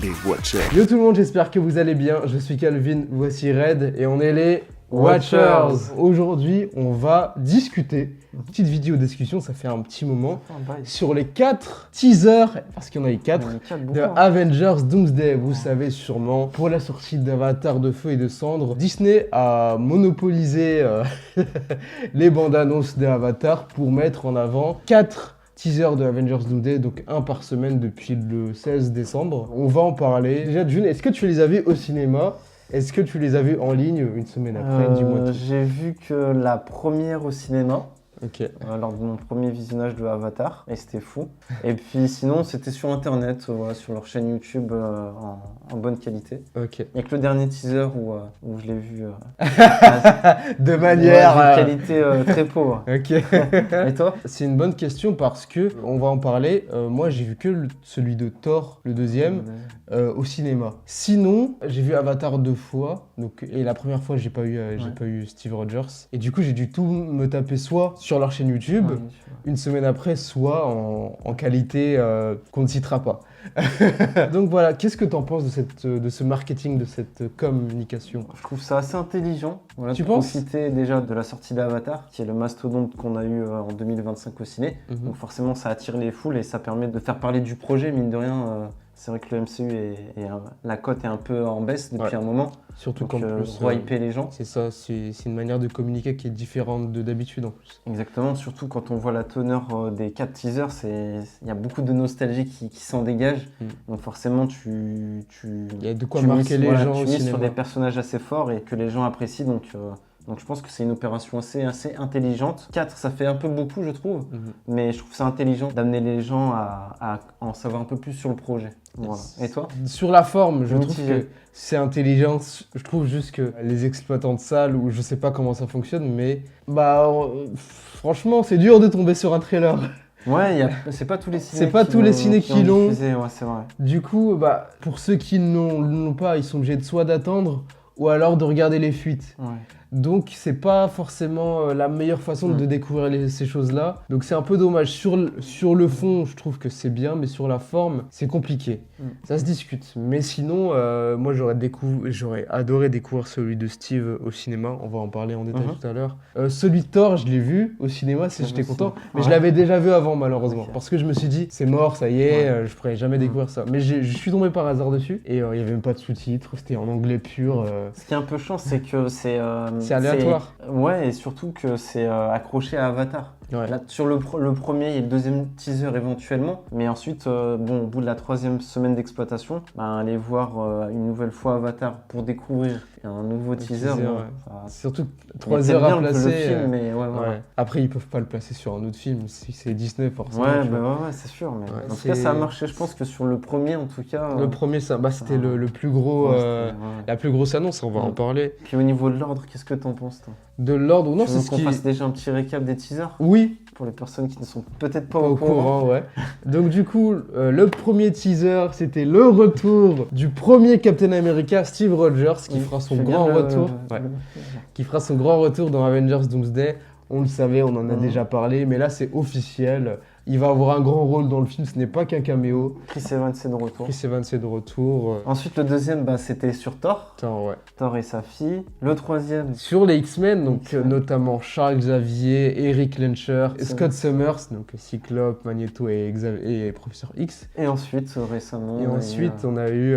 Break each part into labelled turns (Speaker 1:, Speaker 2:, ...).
Speaker 1: les Watchers.
Speaker 2: Yo tout le monde, j'espère que vous allez bien. Je suis Calvin, voici Red et on est les Watchers. Aujourd'hui, on va discuter, petite vidéo discussion, ça fait un petit moment, sur les 4 teasers, parce qu'il y en a eu 4, de Avengers Doomsday. Vous savez sûrement, pour la sortie d'Avatar de Feu et de Cendre, Disney a monopolisé les bandes annonces d'Avatar pour mettre en avant 4 teaser de Avengers Doomsday, donc un par semaine depuis le 16 décembre. On va en parler. Déjà, June, est-ce que tu les as vus au cinéma ? Est-ce que tu les as vus en ligne une semaine après ? Dis-moi tout.
Speaker 3: J'ai vu que la première au cinéma.
Speaker 2: Ok.
Speaker 3: Lors de mon premier visionnage de Avatar, et c'était fou. Et puis sinon, c'était sur internet, sur leur chaîne YouTube en bonne qualité.
Speaker 2: Ok.
Speaker 3: Il n'y a que le dernier teaser où je l'ai vu
Speaker 2: de manière.
Speaker 3: De qualité très pauvre.
Speaker 2: Ok.
Speaker 3: Et toi ?
Speaker 2: C'est une bonne question parce que, on va en parler, moi j'ai vu que celui de Thor, le deuxième, au cinéma. Sinon, j'ai vu Avatar 2 fois, donc, et la première fois j'ai pas eu Steve Rogers. Et du coup j'ai dû tout me taper soit sur leur chaîne YouTube, une semaine après, soit en qualité qu'on ne citera pas. Donc voilà, qu'est-ce que tu en penses de ce marketing, de cette communication ?
Speaker 3: Je trouve ça assez intelligent. Voilà,
Speaker 2: tu
Speaker 3: de
Speaker 2: penses ?
Speaker 3: profiter déjà de la sortie d'Avatar, qui est le mastodonte qu'on a eu en 2025 au ciné. Donc forcément, ça attire les foules et ça permet de faire parler du projet, mine de rien. C'est vrai que le MCU la cote est un peu en baisse depuis un moment.
Speaker 2: Surtout
Speaker 3: qu'en
Speaker 2: plus,
Speaker 3: hyper les gens.
Speaker 2: C'est ça, c'est une manière de communiquer qui est différente d'habitude en plus.
Speaker 3: Exactement, surtout quand on voit la teneur des 4 teasers, il y a beaucoup de nostalgie qui s'en dégage. Donc forcément, il
Speaker 2: y a de quoi marquer les gens au cinéma.
Speaker 3: Sur des personnages assez forts et que les gens apprécient. Donc je pense que c'est une opération assez intelligente. 4, ça fait un peu beaucoup, je trouve. Mais je trouve ça intelligent d'amener les gens à en savoir un peu plus sur le projet. Voilà. Et toi ?
Speaker 2: Sur la forme, je trouve que c'est intelligent. Je trouve juste que les exploitants de salles, ou je sais pas comment ça fonctionne, mais franchement, c'est dur de tomber sur un trailer.
Speaker 3: Ouais, c'est pas tous les ciné.
Speaker 2: C'est pas tous les ciné qui l'ont.
Speaker 3: Ouais, c'est vrai.
Speaker 2: Du coup, pour ceux qui ne l'ont pas, ils sont obligés soit d'attendre ou alors de regarder les fuites.
Speaker 3: Ouais.
Speaker 2: Donc c'est pas forcément la meilleure façon de découvrir ces choses-là. Donc c'est un peu dommage. Sur le fond, je trouve que c'est bien, mais sur la forme, c'est compliqué. Ça se discute. Mais sinon, moi j'aurais adoré découvrir celui de Steve au cinéma. On va en parler en détail tout à l'heure. Celui de Thor, je l'ai vu au cinéma, j'étais content. Mais je l'avais déjà vu avant, malheureusement. Parce que je me suis dit, c'est mort, ça y est, je pourrais jamais découvrir ça. Mais je suis tombé par hasard dessus. Et il y avait même pas de sous-titres, c'était en anglais pur.
Speaker 3: Ce qui est un peu chiant, c'est que
Speaker 2: c'est aléatoire.
Speaker 3: Ouais, et surtout que c'est accroché à Avatar.
Speaker 2: Ouais.
Speaker 3: Là, sur le premier et le deuxième teaser éventuellement, mais ensuite, au bout de la 3e semaine d'exploitation, aller voir une nouvelle fois Avatar pour découvrir un nouveau teaser.
Speaker 2: Surtout 3 heures à placer.
Speaker 3: Le film, mais ouais.
Speaker 2: Après, ils peuvent pas le placer sur un autre film, si c'est Disney forcément.
Speaker 3: Ouais, c'est sûr. Mais en tout cas, ça a marché. Je pense que sur le premier, en tout cas.
Speaker 2: Le premier, c'était le plus gros, la plus grosse annonce. On va en parler.
Speaker 3: Puis au niveau de l'ordre, qu'est-ce que t'en penses, toi ?
Speaker 2: De l'ordre, non, c'est ce
Speaker 3: qu'on fasse déjà un petit récap des teasers ?
Speaker 2: Oui.
Speaker 3: Pour les personnes qui ne sont peut-être pas au courant.
Speaker 2: Ouais. Donc du coup, le premier teaser, c'était le retour du premier Captain America, Steve Rogers, qui fera son grand retour. Qui fera son grand retour dans Avengers Doomsday. On le savait, on en a déjà parlé, mais là c'est officiel. Il va avoir un grand rôle dans le film, ce n'est pas qu'un caméo.
Speaker 3: Chris Evans est de retour.
Speaker 2: Ensuite,
Speaker 3: le deuxième, c'était sur Thor. Thor et sa fille. Le troisième...
Speaker 2: Sur les X-Men, donc notamment Charles Xavier, Eric Lencher, Scott Summers, donc Cyclope, Magneto et Professeur X.
Speaker 3: Et ensuite, récemment...
Speaker 2: on a eu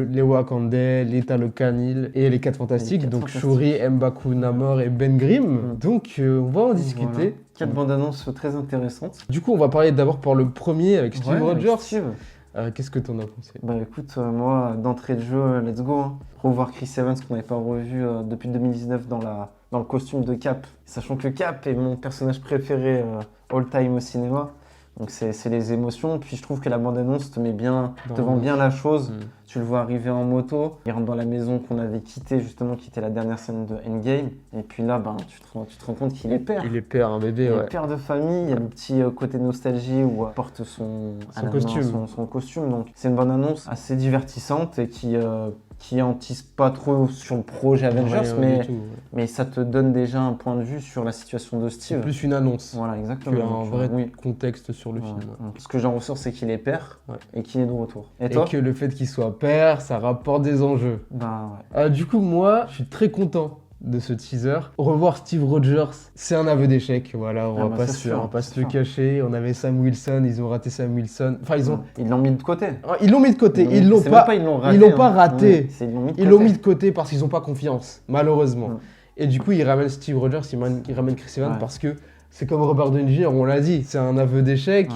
Speaker 2: les Wakandais, les Talokanil et les 4 Fantastiques, donc Shuri, M'Baku, Namor et Ben Grimm. Donc on va en discuter.
Speaker 3: Voilà. 4 bandes annonces très intéressantes.
Speaker 2: Du coup, on va parler d'abord par le premier avec Steve Rogers. Qu'est-ce que t'en as pensé ?
Speaker 3: Écoute, moi, d'entrée de jeu, let's go. Revoir Chris Evans qu'on n'avait pas revu depuis 2019 dans le costume de Cap. Sachant que Cap est mon personnage préféré all time au cinéma. Donc c'est les émotions. Puis je trouve que la bande-annonce te vend bien la chose. Tu le vois arriver en moto, il rentre dans la maison qu'on avait quittée justement, qui était la dernière scène de Endgame. Et puis là, tu te rends compte qu'il est père.
Speaker 2: Il est père, un bébé,
Speaker 3: Il est père de famille, il y a le petit côté nostalgie où il porte son costume. Donc c'est une bande-annonce assez divertissante et qui qui en tisse pas trop sur le projet Avengers,
Speaker 2: Rien du tout,
Speaker 3: mais ça te donne déjà un point de vue sur la situation de
Speaker 2: C'est
Speaker 3: Steve.
Speaker 2: plus une annonce
Speaker 3: Voilà,
Speaker 2: qu'un
Speaker 3: exactement.
Speaker 2: vrai
Speaker 3: Oui.
Speaker 2: contexte sur le
Speaker 3: Ouais,
Speaker 2: film.
Speaker 3: ouais. Ce que j'en ressors, c'est qu'il est père et qu'il est de retour. Et
Speaker 2: Et
Speaker 3: toi?
Speaker 2: que le fait qu'il soit père, ça rapporte des enjeux.
Speaker 3: Bah ouais.
Speaker 2: Du coup, moi, je suis très content de ce teaser. Revoir Steve Rogers, c'est un aveu d'échec. Voilà, on
Speaker 3: Ah
Speaker 2: va
Speaker 3: bah,
Speaker 2: pas
Speaker 3: c'est
Speaker 2: se,
Speaker 3: sûr,
Speaker 2: on va pas
Speaker 3: c'est
Speaker 2: se le
Speaker 3: sûr.
Speaker 2: cacher. On avait Sam Wilson, ils ont raté Sam Wilson. Enfin,
Speaker 3: Ils l'ont mis de côté.
Speaker 2: ils l'ont mis de côté. Ils l'ont
Speaker 3: C'est
Speaker 2: pas.
Speaker 3: même pas ils l'ont raté.
Speaker 2: Ils l'ont pas
Speaker 3: hein.
Speaker 2: raté.
Speaker 3: Ouais, c'est- ils l'ont mis de
Speaker 2: Ils l'ont
Speaker 3: côté.
Speaker 2: mis de côté parce qu'ils ont pas confiance, malheureusement.
Speaker 3: Ouais.
Speaker 2: Et du coup, ils ramènent Steve Rogers, ils ramènent Chris Evans
Speaker 3: Ouais.
Speaker 2: parce que c'est comme Robert Downey Jr., on l'a dit, c'est un aveu d'échec.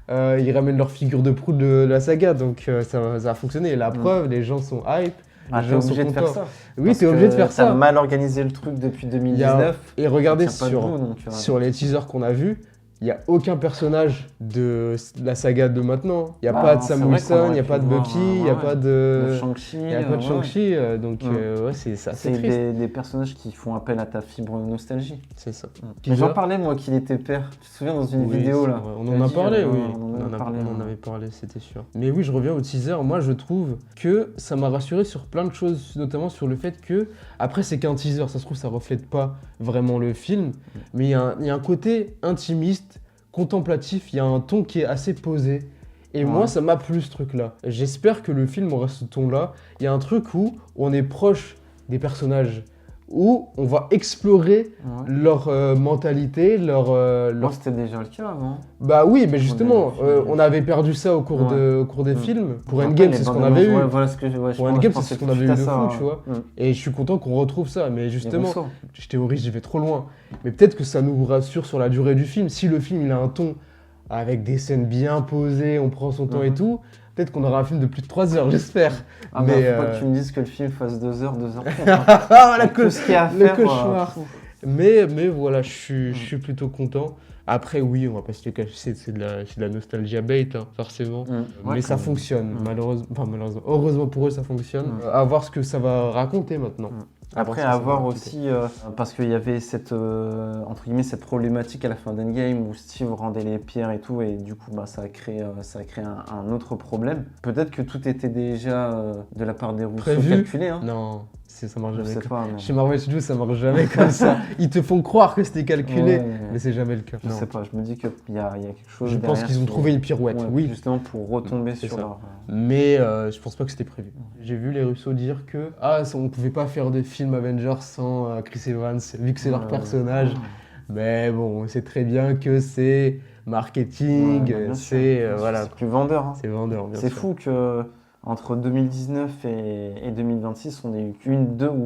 Speaker 3: Ouais.
Speaker 2: Ils ramènent leur figure de proue de la saga, donc ça a fonctionné. Et la
Speaker 3: Mm.
Speaker 2: preuve, les gens sont hype.
Speaker 3: Ah,
Speaker 2: les
Speaker 3: t'es
Speaker 2: gens
Speaker 3: obligé
Speaker 2: sont
Speaker 3: de faire
Speaker 2: contents.
Speaker 3: ça.
Speaker 2: Oui,
Speaker 3: Parce
Speaker 2: t'es obligé de
Speaker 3: que
Speaker 2: faire
Speaker 3: T'as
Speaker 2: ça.
Speaker 3: mal organisé le truc depuis 2019.
Speaker 2: Et regardez
Speaker 3: ça tient pas debout, donc,
Speaker 2: sur les teasers qu'on a vus, il n'y a aucun personnage de la saga de maintenant. Il n'y a
Speaker 3: Bah,
Speaker 2: pas de
Speaker 3: c'est
Speaker 2: Sam
Speaker 3: vrai qu'on
Speaker 2: Wilson, il
Speaker 3: aurait
Speaker 2: n'y a
Speaker 3: pu
Speaker 2: pas de
Speaker 3: voir,
Speaker 2: Bucky, il n'y a
Speaker 3: ouais,
Speaker 2: pas
Speaker 3: de
Speaker 2: de.
Speaker 3: Shang-Chi.
Speaker 2: Il n'y a pas de
Speaker 3: ouais.
Speaker 2: Shang-Chi, donc
Speaker 3: Mm.
Speaker 2: ouais, c'est
Speaker 3: C'est
Speaker 2: triste.
Speaker 3: des personnages qui font appel à ta fibre nostalgie.
Speaker 2: C'est ça.
Speaker 3: Mais j'en parlais, moi, qu'il était père. Tu te souviens dans une
Speaker 2: Oui,
Speaker 3: vidéo,
Speaker 2: c'est
Speaker 3: là?
Speaker 2: vrai. On
Speaker 3: Tu
Speaker 2: en
Speaker 3: as
Speaker 2: a
Speaker 3: dit,
Speaker 2: parlé, oui.
Speaker 3: On
Speaker 2: On en avait parlé, c'était sûr. Mais oui, je reviens au teaser. Moi, je trouve que ça m'a rassuré sur plein de choses, notamment sur le fait que, après, c'est qu'un teaser, ça se trouve, ça reflète pas vraiment le film, mais il y a un côté intimiste, contemplatif, il y a un ton qui est assez posé. Et moi, ça m'a plu ce truc-là. J'espère que le film aura ce ton-là. Il y a un truc où on est proche des personnages, où on va explorer leur mentalité,
Speaker 3: Moi, c'était déjà le cas avant.
Speaker 2: Bah oui, mais justement,
Speaker 3: Ouais.
Speaker 2: on avait perdu ça au cours, au cours des
Speaker 3: Mm.
Speaker 2: films. Pour
Speaker 3: Je me
Speaker 2: Endgame,
Speaker 3: rappelle
Speaker 2: c'est
Speaker 3: les
Speaker 2: ce qu'on
Speaker 3: bandes
Speaker 2: avait eu.
Speaker 3: annonces. Ouais, voilà ce que je
Speaker 2: Pour Endgame, c'est
Speaker 3: pensais
Speaker 2: ce qu'on
Speaker 3: tout
Speaker 2: avait
Speaker 3: de
Speaker 2: eu
Speaker 3: suite
Speaker 2: de
Speaker 3: à
Speaker 2: fou,
Speaker 3: ça,
Speaker 2: tu vois.
Speaker 3: ouais.
Speaker 2: Et je suis content qu'on retrouve ça. Mais
Speaker 3: Les
Speaker 2: justement,
Speaker 3: Rousseau.
Speaker 2: je théorise, j'y vais trop loin. Mais peut-être que ça nous rassure sur la durée du film. Si le film il a un ton avec des scènes bien posées, on prend son temps et tout, peut-être qu'on aura un film de plus de 3 heures, j'espère.
Speaker 3: Ah, mais faut pas que tu me dises que le film fasse 2 heures, 2 heures.
Speaker 2: Ah,
Speaker 3: Tout ce qu'il y a à
Speaker 2: le
Speaker 3: faire.
Speaker 2: cauchemar. Mais voilà, je suis plutôt content. Après, oui, on va pas se le cacher, c'est de la nostalgia bait, hein, forcément.
Speaker 3: Ouais,
Speaker 2: Mais ça
Speaker 3: quand même.
Speaker 2: fonctionne, malheureusement. Heureusement pour eux, ça fonctionne. À voir ce que ça va raconter maintenant.
Speaker 3: Après, à voir aussi, parce qu'il y avait cette, entre guillemets, cette problématique à la fin d'Endgame où Steve rendait les pierres et tout, et du coup, bah, ça a créé un autre problème. Peut-être que tout était déjà de la part des Rousseau
Speaker 2: Prévu.
Speaker 3: calculé. Hein.
Speaker 2: Non, ça marche
Speaker 3: Je
Speaker 2: jamais.
Speaker 3: sais pas. Mais...
Speaker 2: Chez Marvel Studios, ça marche jamais comme ça. Ils te font croire que c'était calculé,
Speaker 3: Ouais,
Speaker 2: mais c'est jamais le cas.
Speaker 3: Je
Speaker 2: Non.
Speaker 3: sais pas, je me dis qu'il y a quelque chose.
Speaker 2: Je pense
Speaker 3: derrière
Speaker 2: qu'ils ont
Speaker 3: qui-
Speaker 2: trouvé une pirouette,
Speaker 3: Ouais,
Speaker 2: oui.
Speaker 3: Justement pour retomber
Speaker 2: C'est
Speaker 3: sur
Speaker 2: ça.
Speaker 3: leur.
Speaker 2: Mais je pense pas que c'était prévu. J'ai vu les Russo dire que on pouvait pas faire de film Avengers sans Chris Evans, vu que c'est leur personnage. Mais bon, on sait très bien que c'est marketing,
Speaker 3: Ouais, bien sûr,
Speaker 2: c'est
Speaker 3: bien sûr,
Speaker 2: voilà,
Speaker 3: c'est plus vendeur. Hein.
Speaker 2: c'est vendeur. Bien
Speaker 3: C'est
Speaker 2: sûr.
Speaker 3: fou que entre 2019 et 2026, on ait eu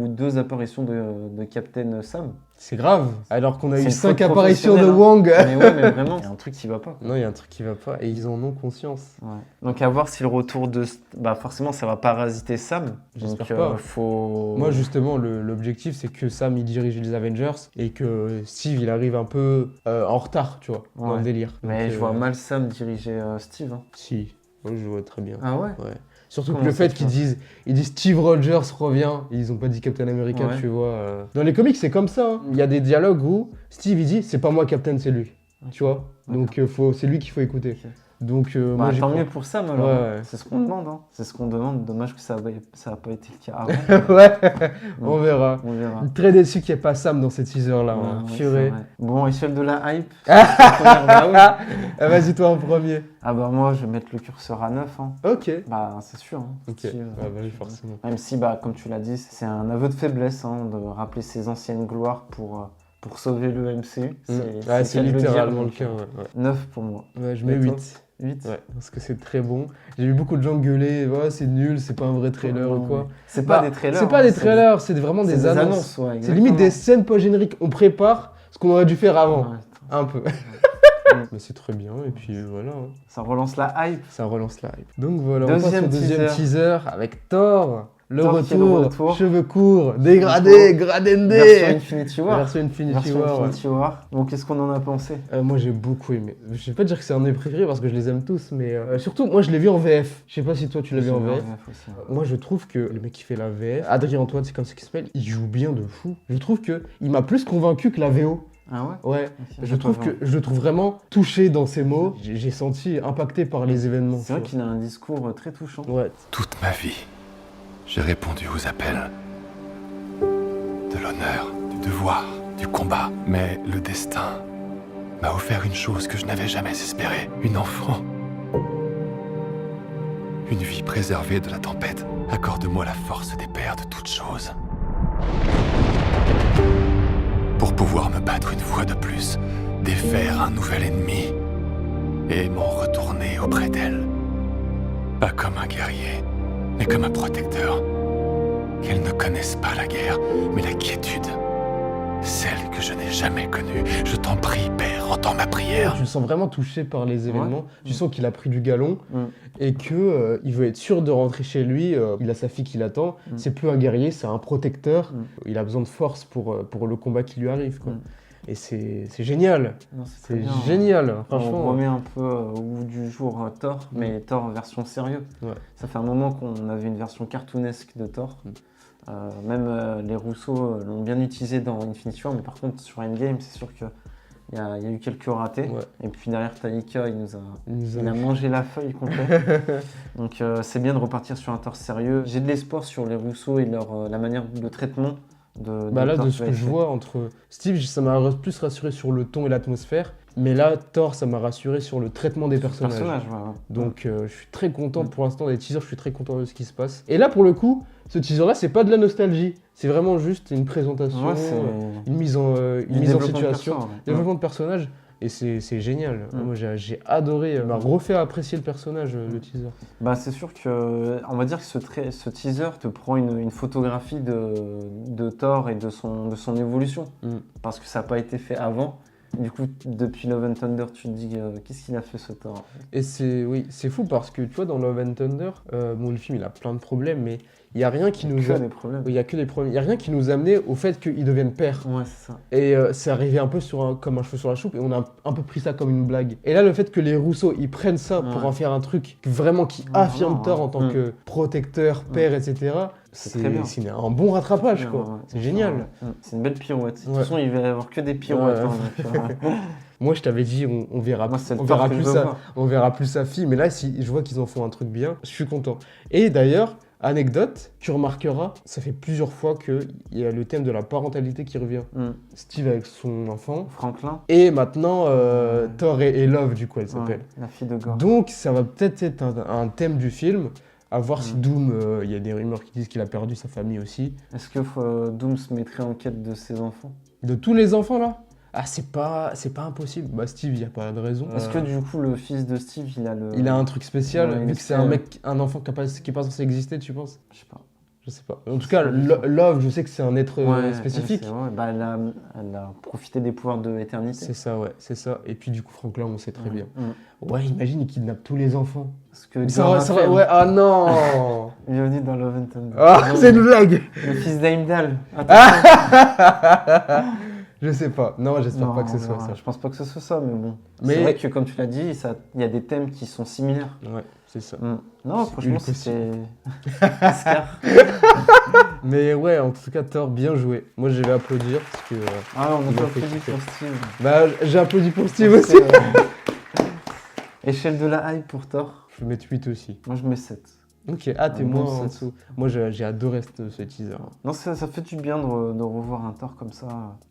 Speaker 3: deux apparitions de Captain Sam.
Speaker 2: C'est grave. Alors qu'on a
Speaker 3: C'est
Speaker 2: eu
Speaker 3: une
Speaker 2: 5
Speaker 3: faute
Speaker 2: apparitions de
Speaker 3: professionnelle,
Speaker 2: Wang.
Speaker 3: Mais ouais, mais vraiment, il y a un truc qui va pas.
Speaker 2: Non, il y a un truc qui va pas et ils en ont conscience.
Speaker 3: Ouais. Donc à voir si le retour de... Bah forcément, ça va parasiter Sam.
Speaker 2: J'espère
Speaker 3: Donc,
Speaker 2: pas.
Speaker 3: Faut...
Speaker 2: Moi, justement, l'objectif, c'est que Sam, il dirige les Avengers et que Steve, il arrive un peu en retard, tu vois, dans
Speaker 3: Ouais.
Speaker 2: le délire.
Speaker 3: Mais
Speaker 2: Donc,
Speaker 3: je vois mal Sam diriger Steve. Hein.
Speaker 2: Si, moi, je vois très bien.
Speaker 3: Ah ouais.
Speaker 2: Ouais. Surtout
Speaker 3: Comment
Speaker 2: que le
Speaker 3: ça,
Speaker 2: fait
Speaker 3: tu
Speaker 2: qu'ils
Speaker 3: vois
Speaker 2: disent Steve Rogers revient, ils ont pas dit Captain America,
Speaker 3: Ouais.
Speaker 2: tu vois. Dans les comics, c'est comme ça. Hein. Il y a des dialogues où Steve, il dit c'est pas moi Captain, c'est lui. Tu vois. Donc c'est lui qu'il faut écouter.
Speaker 3: Ok.
Speaker 2: Donc
Speaker 3: Bah,
Speaker 2: moi, j'y
Speaker 3: tant
Speaker 2: crois.
Speaker 3: mieux pour Sam alors.
Speaker 2: Ouais.
Speaker 3: C'est ce qu'on demande. Hein. C'est ce qu'on demande. Dommage que ça a pas été le cas avant.
Speaker 2: Ouais, on verra.
Speaker 3: On verra.
Speaker 2: Très déçu qu'il n'y ait pas Sam dans ces teasers-là.
Speaker 3: Ouais,
Speaker 2: hein.
Speaker 3: ouais,
Speaker 2: Purée.
Speaker 3: c'est vrai. Bon, échelle de la hype.
Speaker 2: Ah, vas-y, toi en premier.
Speaker 3: Ah bah moi, je vais mettre le curseur à 9. Hein.
Speaker 2: Ok.
Speaker 3: Bah c'est sûr. Hein.
Speaker 2: Ok.
Speaker 3: Steve,
Speaker 2: Ah bah oui, forcément.
Speaker 3: Même si, bah, comme tu l'as dit, c'est un aveu de faiblesse hein, de rappeler ses anciennes gloires pour sauver le MCU.
Speaker 2: C'est
Speaker 3: le
Speaker 2: littéralement le
Speaker 3: dire,
Speaker 2: cas.
Speaker 3: donc,
Speaker 2: Ouais.
Speaker 3: 9 pour moi.
Speaker 2: Ouais, je mets
Speaker 3: Et toi
Speaker 2: 8.
Speaker 3: 8
Speaker 2: Ouais, parce que c'est très bon. J'ai vu beaucoup de gens gueuler, ouais, c'est nul, c'est pas un vrai trailer ou quoi.
Speaker 3: C'est pas
Speaker 2: Bah,
Speaker 3: des trailers.
Speaker 2: C'est pas
Speaker 3: hein,
Speaker 2: des trailers, c'est vraiment
Speaker 3: c'est
Speaker 2: des annonces.
Speaker 3: ouais,
Speaker 2: C'est limite des
Speaker 3: exactement.
Speaker 2: scènes post-génériques. On prépare ce qu'on aurait dû faire avant.
Speaker 3: Ouais,
Speaker 2: Un peu. Mais c'est très bien, et puis voilà. Hein.
Speaker 3: ça relance la hype.
Speaker 2: Ça relance la hype. Donc voilà,
Speaker 3: Deuxième
Speaker 2: on passe au deuxième teaser avec Thor. Le
Speaker 3: Thor qui est de
Speaker 2: retour,
Speaker 3: retour.
Speaker 2: cheveux courts, dégradé, gradendé.
Speaker 3: Version Infinity War.
Speaker 2: Version Infinity
Speaker 3: Version
Speaker 2: War, ouais.
Speaker 3: Infinity War. Bon, qu'est-ce qu'on en a pensé?
Speaker 2: Moi j'ai beaucoup aimé. Je vais pas dire que c'est un de mes préférés parce que je les aime tous, mais surtout moi je l'ai vu en VF. Je sais pas si toi tu l'as vu en VF.
Speaker 3: Aussi, ouais.
Speaker 2: Moi je trouve que le mec qui fait la VF, Adrien Antoine, c'est comme ça qu'il s'appelle, il joue bien de fou. Je trouve que il m'a plus convaincu que la VO.
Speaker 3: Ah ouais?
Speaker 2: Ouais,
Speaker 3: Ok,
Speaker 2: je trouve que je le trouve vraiment touché dans ses mots. J'ai senti impacté par les événements.
Speaker 3: C'est vrai
Speaker 2: tu
Speaker 3: qu'il a un discours très touchant.
Speaker 2: vois. Ouais.
Speaker 1: Toute ma vie, J'ai répondu aux appels. De l'honneur, du devoir, du combat. Mais le destin m'a offert une chose que je n'avais jamais espérée. Une enfant. Une vie préservée de la tempête. Accorde-moi la force des pères de toutes choses. Pour pouvoir me battre une fois de plus, défaire un nouvel ennemi et m'en retourner auprès d'elle. Pas comme un guerrier, mais comme un protecteur. Qu'elles ne connaissent pas la guerre, mais la quiétude. Celle que je n'ai jamais connue. Je t'en prie, Père, entends ma prière.
Speaker 2: Tu le sens vraiment touché par les événements. Tu sens qu'il a pris du galon et que il veut être sûr de rentrer chez lui. Il a sa fille qui l'attend. C'est plus un guerrier, c'est un protecteur. Il a besoin de force pour le combat qui lui arrive, quoi. Et c'est génial. C'est génial, franchement.
Speaker 3: On remet un peu au bout du jour Thor, mais Thor version sérieux. Ouais. Ça fait un moment qu'on avait une version cartoonesque de Thor. Même les Rousseau l'ont bien utilisé dans Infinity War, mais par contre sur Endgame, c'est sûr qu'il y a eu quelques ratés. Ouais. Et puis derrière Taika, il a mangé la feuille complète. Donc c'est bien de repartir sur un Thor sérieux. J'ai de l'espoir sur les Rousseau et la manière de traitement.
Speaker 2: De ce que je vois entre Steve, ça m'a plus rassuré sur le ton et l'atmosphère, mais là Thor, ça m'a rassuré sur le traitement des personnages. Donc je suis très content pour l'instant des teasers, je suis très content de ce qui se passe. Et là pour le coup, ce teaser là, c'est pas de la nostalgie, c'est vraiment juste une présentation, une mise en situation, développement de personnages. Et c'est génial. Moi, j'ai adoré, m'a refait apprécier le personnage, le teaser.
Speaker 3: C'est sûr que, on va dire que ce teaser te prend une photographie de Thor et de son évolution. Parce que ça n'a pas été fait avant. Du coup, depuis Love and Thunder, tu te dis qu'est-ce qu'il a fait ce Thor?
Speaker 2: Et c'est fou parce que, tu vois, dans Love and Thunder, le film, il a plein de problèmes, mais il n'y a rien qui nous a... Il y a que des problèmes. Il n'y a rien qui nous a amené au fait qu'ils deviennent pères.
Speaker 3: Ouais, c'est ça.
Speaker 2: Et c'est arrivé un peu comme un cheveu sur la soupe et on a un peu pris ça comme une blague. Et là, le fait que les Rousseau, ils prennent ça pour en faire un truc vraiment qui affirme Thor en tant que protecteur, père, etc. C'est un bon rattrapage, quoi. C'est génial.
Speaker 3: C'est une belle pirouette. De toute façon, il va y avoir que des pirouettes.
Speaker 2: Moi, je t'avais dit, on verra plus sa fille. Mais là, si je vois qu'ils en font un truc bien, je suis content. Et d'ailleurs, anecdote, tu remarqueras, ça fait plusieurs fois qu'il y a le thème de la parentalité qui revient. Steve avec son enfant.
Speaker 3: Franklin.
Speaker 2: Et maintenant, Thor et Love, du coup, elle s'appelle.
Speaker 3: La fille de Gore.
Speaker 2: Donc, ça va peut-être être un thème du film. À voir si Doom, il y a des rumeurs qui disent qu'il a perdu sa famille aussi.
Speaker 3: Est-ce que Doom se mettrait en quête de ses enfants?
Speaker 2: De tous les enfants, là? Ah, c'est pas impossible. Steve, il n'y a pas de raison.
Speaker 3: Est-ce que du coup, le fils de Steve,
Speaker 2: il a un truc spécial, vu que c'est un enfant qui est pas censé exister, tu penses? Je sais pas. En tout cas, Love, je sais que c'est un être spécifique.
Speaker 3: Elle a profité des pouvoirs de l'éternité.
Speaker 2: C'est ça. Et puis du coup, Franklin, on sait très bien. Ouais, imagine, il kidnappe tous les enfants.
Speaker 3: Parce que
Speaker 2: ah non.
Speaker 3: Il est venu dans Love and Thunder.
Speaker 2: Ah, c'est une blague.
Speaker 3: Le fils d'Heimdall.
Speaker 2: Je sais pas. Non, j'espère pas que ce soit ça.
Speaker 3: Je pense pas que ce soit ça, mais bon. C'est vrai que, comme tu l'as dit, il y a des thèmes qui sont similaires.
Speaker 2: Ouais, c'est ça.
Speaker 3: Non, franchement, c'était... Scar.
Speaker 2: Mais ouais, en tout cas, Thor, bien joué. Moi, je vais applaudir parce que...
Speaker 3: on a applaudi pour Steve.
Speaker 2: J'ai applaudi pour Steve aussi.
Speaker 3: Échelle de la hype pour Thor.
Speaker 2: Je vais mettre 8 aussi.
Speaker 3: Moi, je mets 7.
Speaker 2: Ok, t'es moins en dessous. Moi, j'ai adoré ce teaser.
Speaker 3: Non, ça fait du bien de revoir un Thor comme ça,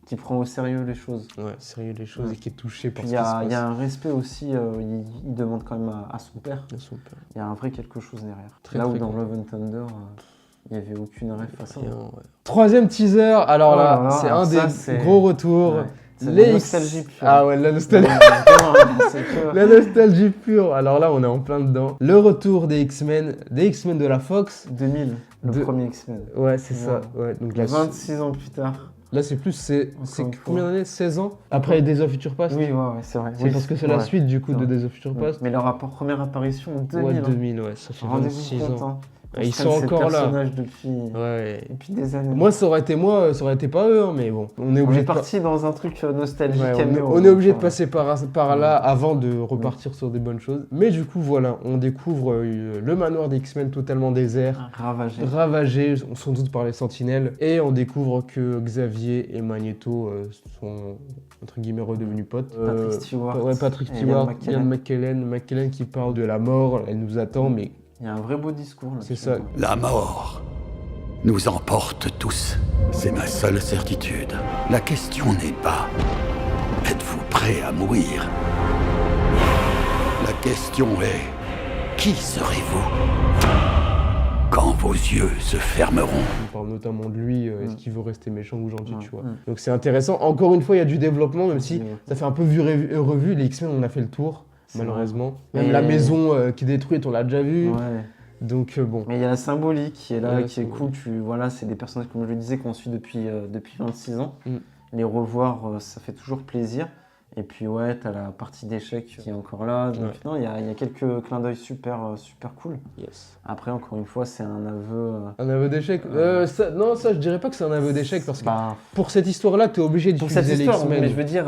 Speaker 3: qui prend au sérieux les choses.
Speaker 2: Ouais, sérieux les choses et qui est touché par
Speaker 3: ce qui se passe. Il y a un respect aussi, il demande quand même à son père. Il y a un vrai quelque chose derrière. Là où dans Love and Thunder, il n'y avait aucune rêve face à ça.
Speaker 2: Troisième teaser, alors là, c'est un des gros retours.
Speaker 3: Ouais. C'est la nostalgie pure.
Speaker 2: Ah ouais, la nostalgie. La nostalgie pure. Alors là, on est en plein dedans. Le retour des X-Men de la Fox.
Speaker 3: 2000, le premier X-Men.
Speaker 2: Ouais, c'est ça. Ouais, donc là,
Speaker 3: 26 ans plus tard.
Speaker 2: Là, c'est combien d'années? 16 ans après Days of Future Past?
Speaker 3: Oui, c'est vrai.
Speaker 2: Oui, parce que c'est la suite du coup de Days of Future Past.
Speaker 3: Mais leur première apparition en 2000.
Speaker 2: Ouais, 2000, ça fait 26 ans. Ils sont
Speaker 3: encore
Speaker 2: là.
Speaker 3: Depuis des années.
Speaker 2: Moi, ça aurait été pas eux, mais bon. On est
Speaker 3: parti dans un truc nostalgique.
Speaker 2: On est obligé de passer par là avant de repartir sur des bonnes choses. Mais du coup, voilà, on découvre le manoir des X-Men totalement désert. Ravagé, sans doute par les Sentinelles. Et on découvre que Xavier et Magneto sont, entre guillemets, redevenus potes.
Speaker 3: Patrick
Speaker 2: Stewart, Ian McKellen qui parle de la mort. Elle nous attend, mais...
Speaker 3: Il y a un vrai beau discours là.
Speaker 2: C'est ça.
Speaker 1: La mort
Speaker 4: nous emporte tous. C'est ma seule certitude. La question n'est pas « Êtes-vous prêt à mourir ?» La question est « Qui serez-vous » quand vos yeux se fermeront?
Speaker 2: On parle notamment de lui, est-ce qu'il veut rester méchant ou gentil, tu vois. Donc c'est intéressant. Encore une fois, il y a du développement, même si ça fait un peu vu et revu. Les X-Men, on a fait le tour, malheureusement. Même la maison qui est détruite, on l'a déjà vu.
Speaker 3: Ouais.
Speaker 2: Donc bon.
Speaker 3: Mais il y a la symbolique qui est là,
Speaker 2: Ouais,
Speaker 3: qui est cool. Voilà, c'est des personnages, comme je le disais, qu'on suit depuis 26 ans. Les revoir, ça fait toujours plaisir. Et puis ouais, t'as la partie d'échecs qui est encore là. Donc non, il y a quelques clins d'œil super cool.
Speaker 2: Yes.
Speaker 3: Après, encore une fois, c'est un aveu...
Speaker 2: Un aveu d'échec non, ça, je dirais pas que c'est un aveu d'échec, parce que pour cette histoire-là, t'es obligé
Speaker 3: pour cette
Speaker 2: d'utiliser les
Speaker 3: histoire,
Speaker 2: X-Men.
Speaker 3: mais je veux dire,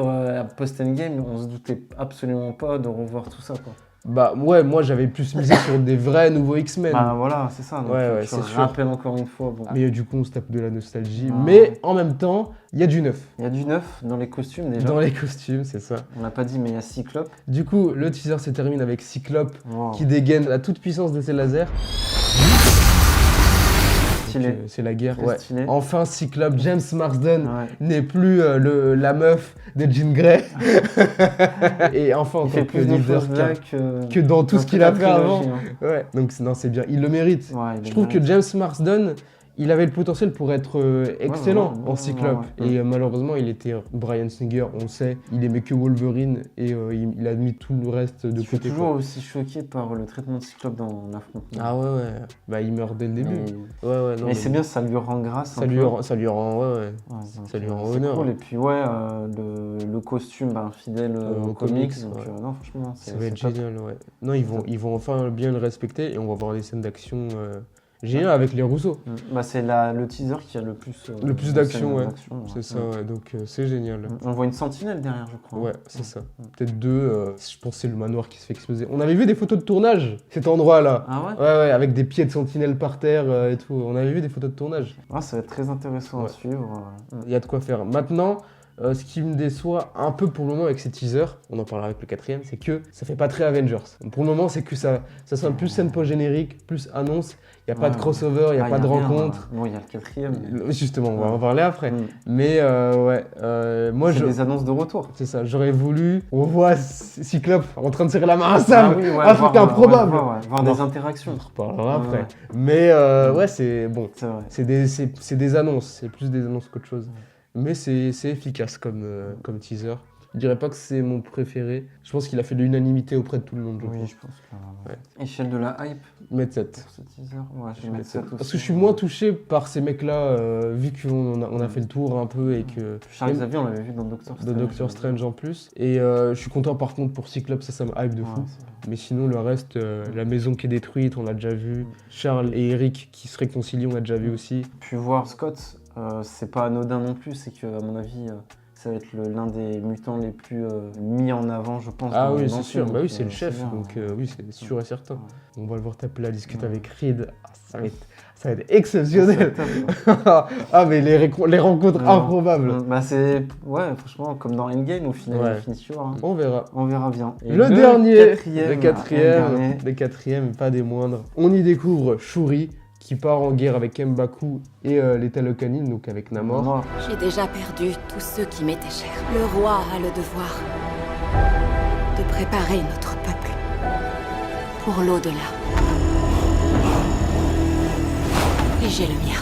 Speaker 3: post-endgame, on se doutait absolument pas de revoir tout ça, quoi.
Speaker 2: Bah ouais, moi j'avais plus misé sur des vrais nouveaux X-Men.
Speaker 3: Bah voilà, c'est ça. Donc,
Speaker 2: Ouais,
Speaker 3: je
Speaker 2: c'est sûr.
Speaker 3: rappelle encore une fois. Bon.
Speaker 2: Mais du coup, on se tape de la nostalgie. Mais en même temps, il y a du neuf.
Speaker 3: Il y a du neuf dans les costumes déjà.
Speaker 2: Dans les costumes, c'est ça.
Speaker 3: On l'a pas dit, mais il y a Cyclope.
Speaker 2: Du coup, le teaser se termine avec Cyclope qui dégaine la toute puissance de ses lasers. C'est la guerre. Ouais. Enfin, Cyclope, James Marsden n'est plus la meuf de Jean Grey. Et enfin, en tant que leader que dans tout ce qu'il a fait avant. Ouais. Donc non, c'est bien. Il le mérite. Je trouve que James Marsden, il avait le potentiel pour être excellent en Cyclope. Et malheureusement, il était Bryan Singer, on le sait. Il aimait que Wolverine et il a mis tout le reste de côté.
Speaker 3: Je suis toujours aussi choqué par le traitement de Cyclope dans l'affrontement.
Speaker 2: Ah ouais. Bah, il meurt dès le début. Non,
Speaker 3: mais c'est bien, ça lui rend grâce.
Speaker 2: Ça lui rend honneur.
Speaker 3: Cool. Et puis le costume, fidèle aux comics. Donc non, franchement,
Speaker 2: ça va être génial. Ouais. Non, ils vont enfin bien le respecter et on va voir des scènes d'action. Génial avec les Rousseau.
Speaker 3: C'est le teaser qui a le plus
Speaker 2: d'action, c'est ça, donc c'est génial.
Speaker 3: On voit une sentinelle derrière, je crois.
Speaker 2: Ouais, c'est ça. Peut-être deux, je pense que c'est le manoir qui se fait exploser. On avait vu des photos de tournage, cet endroit-là.
Speaker 3: Ah ouais?
Speaker 2: Ouais, avec des pieds de sentinelle par terre et tout. On avait vu des photos de tournage.
Speaker 3: Ça va être très intéressant à suivre.
Speaker 2: Il y a de quoi faire. Maintenant, ce qui me déçoit un peu pour le moment avec ces teasers, on en parlera avec le 4e, c'est que ça fait pas très Avengers. Pour le moment, c'est que ça sonne plus scène post-générique, plus annonce. Il n'y a pas de crossover, il n'y a pas de rencontre.
Speaker 3: Non, il y a le 4e.
Speaker 2: Justement, on va en parler après. Mais moi
Speaker 3: c'est des annonces de retour.
Speaker 2: C'est ça, j'aurais voulu. On voit Cyclope en train de serrer la main à Sam. C'était improbable.
Speaker 3: Voir des interactions.
Speaker 2: On reparlera après. Mais c'est bon. C'est des annonces, c'est plus des annonces qu'autre chose. Mais c'est efficace comme teaser. Je dirais pas que c'est mon préféré. Je pense qu'il a fait de l'unanimité auprès de tout le monde.
Speaker 3: Je pense que échelle de la hype.
Speaker 2: Mettre 7.
Speaker 3: Pour ce teaser. Je vais mettre 7 aussi.
Speaker 2: Parce que je suis moins touché par ces mecs-là, vu qu'on a fait le tour un peu et que.
Speaker 3: Charles Xavier, on l'avait vu dans Doctor Strange.
Speaker 2: Dans Doctor Strange en plus. Et je suis content par contre pour Cyclope, ça me hype de fou. Mais sinon, le reste, la maison qui est détruite, on l'a déjà vu. Charles et Eric qui se réconcilient, on l'a déjà vu aussi.
Speaker 3: Puis voir Scott, c'est pas anodin non plus, c'est que à mon avis. Ça va être l'un des mutants les plus mis en avant, je pense.
Speaker 2: Ah oui, c'est sûr. Bah oui, c'est le chef, donc oui, c'est sûr et certain. On va le voir taper la discute avec Reed. Ça va être exceptionnel. Mais les rencontres improbables.
Speaker 3: Franchement, comme dans Endgame, au final, Infinity War.
Speaker 2: On verra.
Speaker 3: On verra bien.
Speaker 2: Et le dernier, les quatrièmes, pas des moindres. On y découvre Shuri, qui part en guerre avec M'Baku et les Talokanines, donc avec Namor.
Speaker 5: J'ai déjà perdu tous ceux qui m'étaient chers. Le roi a le devoir de préparer notre peuple pour l'au-delà. Et j'ai le mien.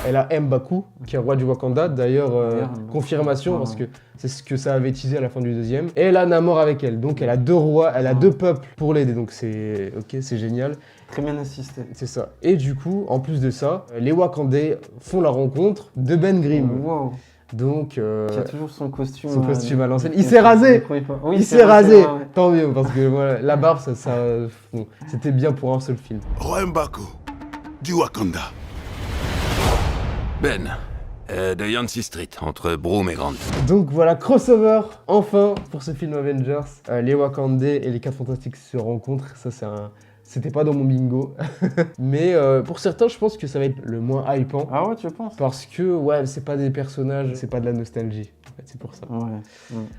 Speaker 2: Elle a M'Baku, qui est roi du Wakanda, d'ailleurs confirmation, parce que c'est ce que ça avait teasé à la fin du 2e. Et elle a Namor avec elle, donc elle a deux rois, elle a deux peuples pour l'aider, donc c'est génial.
Speaker 3: Très bien assisté.
Speaker 2: C'est ça. Et du coup, en plus de ça, les Wakandais font la rencontre de Ben Grimm.
Speaker 3: Wow.
Speaker 2: Donc,
Speaker 3: qui a toujours son costume
Speaker 2: à l'ancienne. Il s'est rasé. Il s'est rasé. Tant mieux, parce que voilà, la barbe, c'était bien pour un seul film.
Speaker 4: Roi M'Baku, du Wakanda.
Speaker 6: Ben, de Yancy Street, entre Broome et Grant.
Speaker 2: Donc voilà, crossover, enfin, pour ce film Avengers. Les Wakandais et les 4 Fantastiques se rencontrent. Ça, c'était pas dans mon bingo. Mais pour certains, je pense que ça va être le moins hypant.
Speaker 3: Ah ouais, tu penses?
Speaker 2: Parce que, c'est pas des personnages, c'est pas de la nostalgie. En fait, c'est pour ça.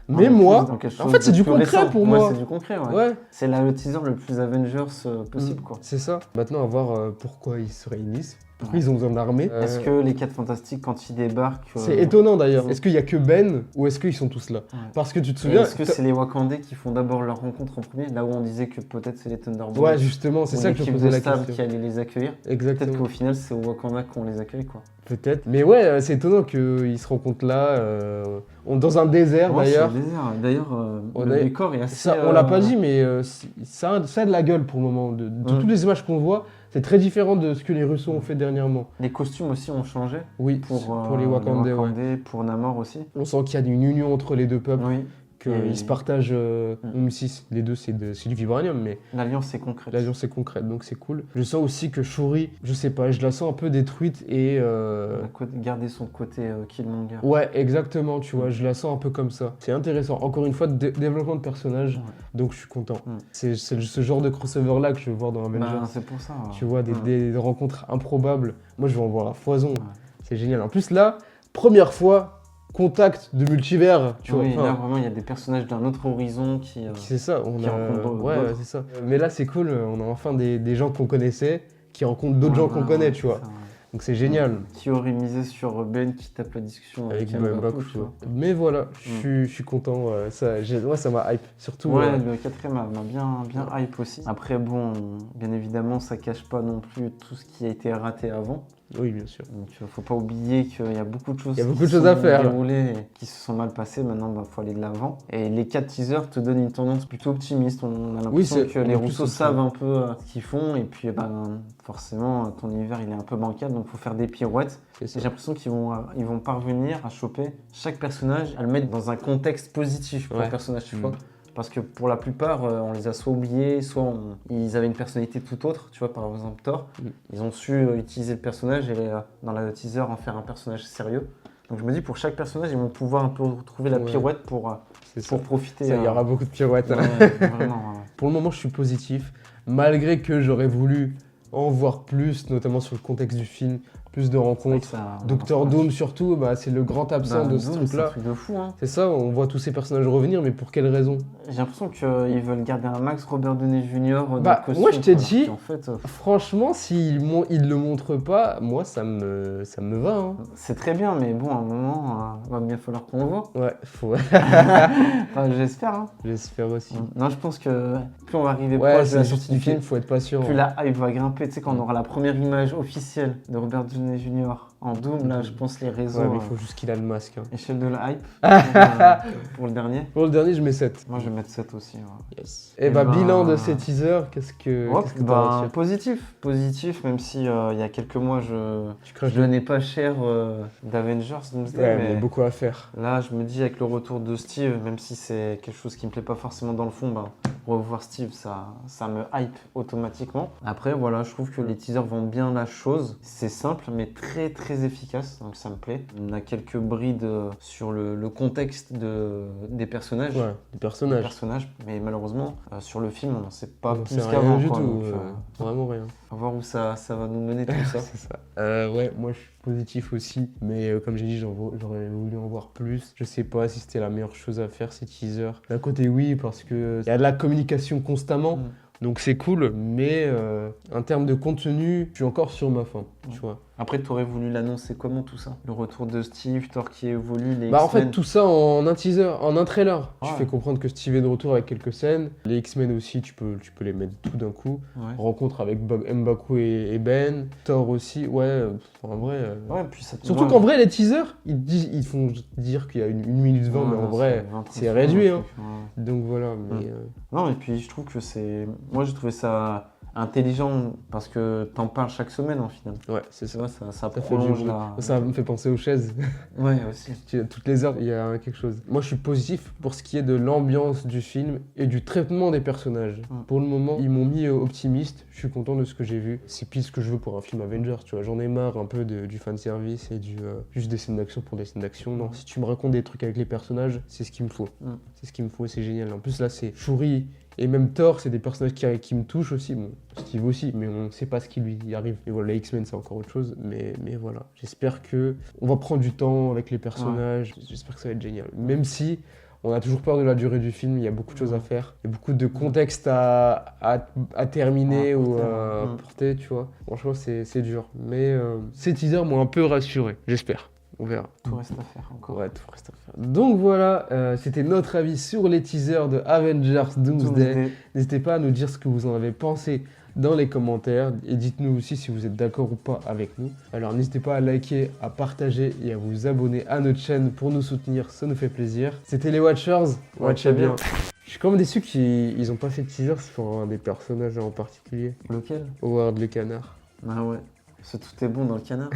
Speaker 3: Mais
Speaker 2: moi, en fait, c'est du concret pour moi.
Speaker 3: C'est du concret, C'est le teaser le plus Avengers possible, quoi.
Speaker 2: C'est ça. Maintenant, à voir pourquoi ils se réunissent. Pourquoi ils ont besoin d'armée?
Speaker 3: Est-ce que les 4 Fantastiques, quand ils débarquent...
Speaker 2: C'est étonnant d'ailleurs.
Speaker 3: ils ont-
Speaker 2: Est-ce qu'il y a que Ben ou est-ce qu'ils sont tous là?
Speaker 3: Ouais.
Speaker 2: Parce que tu te
Speaker 3: Et
Speaker 2: souviens...
Speaker 3: est-ce que c'est les Wakandais qui font d'abord leur rencontre en premier, là où on disait que peut-être c'est les Thunderbolts
Speaker 2: Ouais, justement, c'est
Speaker 3: ou
Speaker 2: ça que je
Speaker 3: l'équipe
Speaker 2: posais
Speaker 3: de
Speaker 2: la
Speaker 3: Stab
Speaker 2: question.
Speaker 3: qui allait les accueillir. Peut-être
Speaker 2: Exactement.
Speaker 3: qu'au final, c'est aux Wakanda qu'on les accueille, quoi.
Speaker 2: Peut-être. Mais ouais, c'est étonnant qu'ils se rencontrent là, dans un désert
Speaker 3: Ouais,
Speaker 2: d'ailleurs.
Speaker 3: c'est le désert. D'ailleurs,
Speaker 2: On
Speaker 3: le
Speaker 2: a-
Speaker 3: décor est assez...
Speaker 2: Ça, on l'a pas dit, mais ça a de la gueule pour le moment. De toutes les images qu'on voit, c'est très différent de ce que les Russos ont fait dernièrement.
Speaker 3: Les costumes aussi ont changé.
Speaker 2: Oui,
Speaker 3: Pour
Speaker 2: les Wakandais,
Speaker 3: pour Namor aussi.
Speaker 2: On sent qu'il y a une union entre les deux peuples,
Speaker 3: Oui. Et-
Speaker 2: qu'ils se partagent. Même si les deux, c'est du vibranium, mais
Speaker 3: L'alliance est concrète.
Speaker 2: l'alliance est concrète, donc c'est cool. Je sens aussi que Shuri, je sais pas, je la sens un peu détruite et.
Speaker 3: Garder son côté Killmonger.
Speaker 2: Ouais, exactement, tu vois, je la sens un peu comme ça. C'est intéressant. Encore une fois, développement de personnage,
Speaker 3: Ouais.
Speaker 2: donc je suis content.
Speaker 3: Mm.
Speaker 2: C'est ce genre de crossover-là que je veux voir dans Avengers.
Speaker 3: Bah, c'est pour ça.
Speaker 2: Tu vois,
Speaker 3: Mm.
Speaker 2: des rencontres improbables. Moi, je vais en voir à foison.
Speaker 3: Ouais.
Speaker 2: C'est génial. En plus, là, première fois, contact de multivers. Tu
Speaker 3: Oui,
Speaker 2: vois,
Speaker 3: là
Speaker 2: enfin,
Speaker 3: vraiment il y a des personnages d'un autre horizon qui...
Speaker 2: c'est ça. On
Speaker 3: qui
Speaker 2: a...
Speaker 3: rencontrent
Speaker 2: Ouais,
Speaker 3: d'autres.
Speaker 2: c'est ça. Mais là, c'est cool. On a enfin des gens qu'on connaissait qui rencontrent d'autres gens qu'on connaît, tu vois. Donc c'est génial.
Speaker 3: Qui aurait misé sur Ben qui tape la discussion
Speaker 2: Avec
Speaker 3: Mbappé,
Speaker 2: Mbappé,
Speaker 3: tu vois.
Speaker 2: Mais voilà, je suis content. Moi, ça m'a hype. Surtout.
Speaker 3: Ouais, le 4ème m'a bien hype aussi. Après, bon, bien évidemment, ça cache pas non plus tout ce qui a été raté avant.
Speaker 2: Oui, bien sûr.
Speaker 3: Donc, faut pas oublier qu'il y a beaucoup de choses
Speaker 2: Il y a beaucoup
Speaker 3: qui
Speaker 2: de choses
Speaker 3: sont
Speaker 2: à faire.
Speaker 3: déroulées et qui se sont mal passées. Maintenant, faut aller de l'avant. Et les 4 teasers te donnent une tendance plutôt optimiste. On a l'impression
Speaker 2: c'est-
Speaker 3: que
Speaker 2: en
Speaker 3: les
Speaker 2: plus,
Speaker 3: Rousseau
Speaker 2: c'est
Speaker 3: savent un peu ce qu'ils font. Et puis, forcément, ton univers, il est un peu bancal. Donc, faut faire des pirouettes.
Speaker 2: C'est
Speaker 3: Et
Speaker 2: ça.
Speaker 3: j'ai l'impression qu'ils vont parvenir à choper chaque personnage, à le mettre dans un contexte positif pour
Speaker 2: Ouais.
Speaker 3: le personnage, tu
Speaker 2: Mm.
Speaker 3: vois. Parce que pour la plupart, on les a soit oubliés, soit ils avaient une personnalité tout autre, tu vois, par exemple Thor.
Speaker 2: Mm.
Speaker 3: Ils ont su utiliser le personnage et dans le teaser en faire un personnage sérieux. Donc je me dis, pour chaque personnage, ils vont pouvoir un peu retrouver la
Speaker 2: Ouais.
Speaker 3: pirouette pour
Speaker 2: C'est ça.
Speaker 3: profiter.
Speaker 2: Ça, il y aura beaucoup de pirouettes. hein.
Speaker 3: Ouais, vraiment, ouais.
Speaker 2: Pour le moment, je suis positif, malgré que j'aurais voulu en voir plus, notamment sur le contexte du film, plus de
Speaker 3: C'est vrai
Speaker 2: rencontres.
Speaker 3: que ça-
Speaker 2: Docteur Doom surtout, c'est le grand absent
Speaker 3: Bah,
Speaker 2: de ce
Speaker 3: Doom, c'est un
Speaker 2: truc-là.
Speaker 3: truc de fou, hein.
Speaker 2: C'est ça, on voit tous ces personnages revenir, mais pour quelle raison?
Speaker 3: J'ai l'impression qu'ils veulent garder un max Robert Downey Jr. dans
Speaker 2: Bah,
Speaker 3: le costume.
Speaker 2: moi, je t'ai
Speaker 3: quoi.
Speaker 2: dit-
Speaker 3: Puis en fait,
Speaker 2: Franchement, s'ils le montrent pas, moi, ça me va. Hein.
Speaker 3: c'est très bien, mais bon, à un moment, va bien falloir qu'on le voit.
Speaker 2: Ouais, faut...
Speaker 3: Enfin, j'espère, hein.
Speaker 2: j'espère aussi.
Speaker 3: Non, je pense que plus on va arriver
Speaker 2: Ouais,
Speaker 3: proche de la
Speaker 2: c'est
Speaker 3: sortie du film,
Speaker 2: faut être patient.
Speaker 3: plus la hype va grimper. Tu sais, quand on aura la première image officielle de Robert Downey Jr. en Doom, là, je pense les réseaux...
Speaker 2: Ouais, mais il faut juste qu'il a le masque. Hein.
Speaker 3: Échelle de la hype pour le dernier.
Speaker 2: Pour le dernier, je mets 7.
Speaker 3: Moi, je vais mettre 7 aussi. Ouais.
Speaker 2: Yes. Et bah,
Speaker 3: ben-
Speaker 2: bilan de ces teasers, qu'est-ce que t'en retires?
Speaker 3: Positif, même si il y a quelques mois,
Speaker 2: Tu craches
Speaker 3: je donnais pas cher d'Avengers Doomsday,
Speaker 2: Ouais, mais il y
Speaker 3: mais
Speaker 2: a beaucoup à faire.
Speaker 3: là, je me dis avec le retour de Steve, même si c'est quelque chose qui me plaît pas forcément dans le fond, revoir Steve, ça me hype automatiquement. Après, voilà, je trouve que les teasers vendent bien la chose. C'est simple, mais très très efficace, donc ça me plaît. On a quelques brides sur le contexte des personnages.
Speaker 2: Ouais, des
Speaker 3: Des
Speaker 2: personnages.
Speaker 3: personnages, mais malheureusement, sur le film, on n'en sait pas
Speaker 2: On
Speaker 3: plus
Speaker 2: sait rien
Speaker 3: qu'avant.
Speaker 2: du
Speaker 3: quoi,
Speaker 2: tout.
Speaker 3: donc,
Speaker 2: Vraiment rien.
Speaker 3: on va voir où ça va nous mener tout ça.
Speaker 2: C'est ça. Ouais, moi je suis positif aussi, mais comme j'ai dit, j'aurais voulu en voir plus. Je sais pas si c'était la meilleure chose à faire, ces teasers. D'un côté, oui, parce que y a de la communication constamment, donc c'est cool, mais en termes de contenu, je suis encore sur ma faim, tu vois.
Speaker 3: Après, tu aurais voulu l'annoncer comment tout ça? Le retour de Steve, Thor qui évolue, les
Speaker 2: Bah en
Speaker 3: X-Men.
Speaker 2: fait tout ça en un teaser, en un trailer.
Speaker 3: Ouais.
Speaker 2: Tu fais comprendre que Steve est de retour avec quelques scènes. Les X-Men aussi, tu peux les mettre tout d'un coup.
Speaker 3: Ouais.
Speaker 2: Rencontre avec M'Baku et Ben. Thor aussi, ouais, en vrai...
Speaker 3: Ouais, puis ça
Speaker 2: Surtout
Speaker 3: ouais.
Speaker 2: qu'en vrai les teasers, ils font dire qu'il y a 1 minute 20, mais en
Speaker 3: non,
Speaker 2: vrai,
Speaker 3: 20,
Speaker 2: c'est
Speaker 3: 30
Speaker 2: réduit.
Speaker 3: secondes,
Speaker 2: Hein.
Speaker 3: un truc, ouais.
Speaker 2: Donc voilà, mais...
Speaker 3: Non, et puis je trouve que c'est... Moi, j'ai trouvé ça intelligent parce que t'en parles chaque semaine, en final.
Speaker 2: ouais, c'est
Speaker 3: Tu
Speaker 2: ça.
Speaker 3: vois, ça
Speaker 2: Ça fait
Speaker 3: prolonge
Speaker 2: du-
Speaker 3: la...
Speaker 2: Ça me fait penser aux chaises.
Speaker 3: Ouais, aussi.
Speaker 2: Toutes les heures, il y a quelque chose. Moi, je suis positif pour ce qui est de l'ambiance du film et du traitement des personnages. Pour le moment, ils m'ont mis optimiste. Je suis content de ce que j'ai vu. C'est pile ce que je veux pour un film Avengers, tu vois. J'en ai marre un peu du fanservice et juste des scènes d'action pour des scènes d'action. Non, si tu me racontes des trucs avec les personnages, c'est ce qu'il me faut. C'est ce qu'il me faut et c'est génial. En plus, là, c'est Shuri et même Thor, c'est des personnages qui me touchent aussi. Bon, Steve aussi, mais on ne sait pas ce qui lui arrive. Et voilà, les X-Men, c'est encore autre chose. Mais voilà, j'espère que on va prendre du temps avec les personnages. J'espère que ça va être génial. Même si On a toujours peur de la durée du film, il y a beaucoup de choses à faire. Il y a beaucoup de contexte à terminer ou à porter, tu vois. Franchement, c'est dur. Mais ces teasers m'ont un peu rassuré, j'espère. On verra.
Speaker 3: Tout reste à faire encore.
Speaker 2: Ouais, tout reste à faire. Donc voilà, c'était notre avis sur les teasers de Avengers Doomsday. N'hésitez pas à nous dire ce que vous en avez pensé dans les commentaires et dites-nous aussi si vous êtes d'accord ou pas avec nous. Alors n'hésitez pas à liker, à partager et à vous abonner à notre chaîne pour nous soutenir, ça nous fait plaisir. C'était les Watchers, watchez bien. Je suis quand même déçu qu'ils ont pas fait de teaser sur un des personnages en particulier.
Speaker 3: Lequel?
Speaker 2: Howard le canard.
Speaker 3: Ah ouais. Tout est bon dans le canard.